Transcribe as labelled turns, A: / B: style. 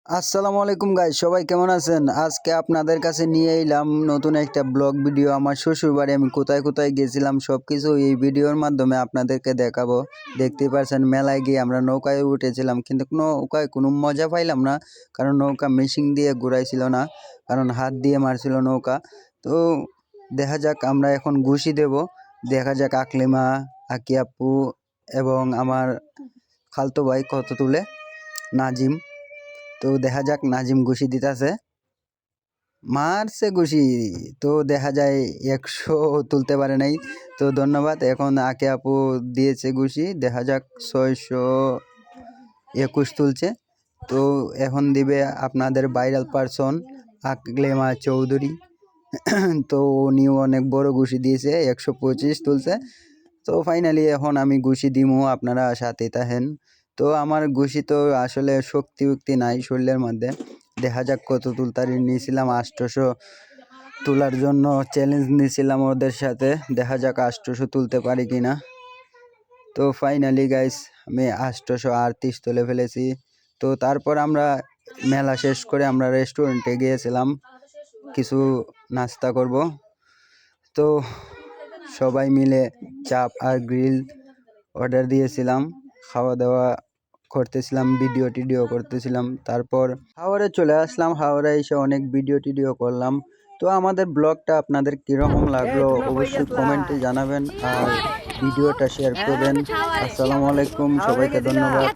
A: আসসালামু আলাইকুম গাইস, সবাই কেমন আছেন? আজকে আপনাদের কাছে নিয়ে এলাম নতুন একটা ব্লগ ভিডিও। আমার শ্বশুর বাড়ি আমি কোথায় কোথায় গেছিলাম সবকিছু এই ভিডিওর মাধ্যমে আপনাদেরকে দেখাবো। দেখতেই পারছেন, মেলায় গিয়ে আমরা নৌকায় উঠেছিলাম, কিন্তু নৌকায় কোনো মজা পাইলাম না, কারণ নৌকা মেশিন দিয়ে ঘুরাইছিল না, কারণ হাত দিয়ে মারছিল নৌকা। তো দেখা যাক, আমরা এখন ঘুষি দেব। দেখা যাক আকলিমা, আকি আপু এবং আমার খালতো ভাই কত তুলে, নাজিম। তো দেখা যাক, নাজিম ঘুষি দিতেছে, মারছে ঘুষি। তো দেখা যায় 100 তুলতে পারে নাই। তো ধন্যবাদ। এখন আকে আপু দিয়েছে ঘুষি, দেখা যাক 621 তুলছে। তো এখন দিবে আপনাদের ভাইরাল পারসন আকলেমা চৌধুরী। তো উনিও অনেক বড় ঘুষি দিয়েছে, 125 তুলছে। তো ফাইনালি এখন আমি ঘুষি দিমু, আপনারা সাথে থাকেন। তো আমার ঘুষি তো আসলে শক্তি উক্তি নাই শরীরের মধ্যে। দেখা যাক কত তুলতারি নিয়েছিলাম, 800 তোলার জন্য চ্যালেঞ্জ নিয়েছিলাম ওদের সাথে। দেখা যাক 800 তুলতে পারি কিনা। তো ফাইনালি গাইস, আমি 838 তুলে ফেলেছি। তো তারপর আমরা মেলা শেষ করে আমরা রেস্টুরেন্টে গিয়েছিলাম কিছু নাস্তা করব। তো সবাই মিলে চাপ আর গ্রিল অর্ডার দিয়েছিলাম, খাওয়া দাওয়া করতেছিলাম, ভিডিও টিডিও করতেছিলাম। তারপর হাওড়ে চলে আসলাম, হাওড়ে এসে অনেক ভিডিও টিডিও করলাম। তো আমাদের ব্লগটা আপনাদের কীরকম লাগলো অবশ্যই কমেন্টে জানাবেন, আর ভিডিওটা শেয়ার করবেন। আসসালামু আলাইকুম, সবাইকে ধন্যবাদ।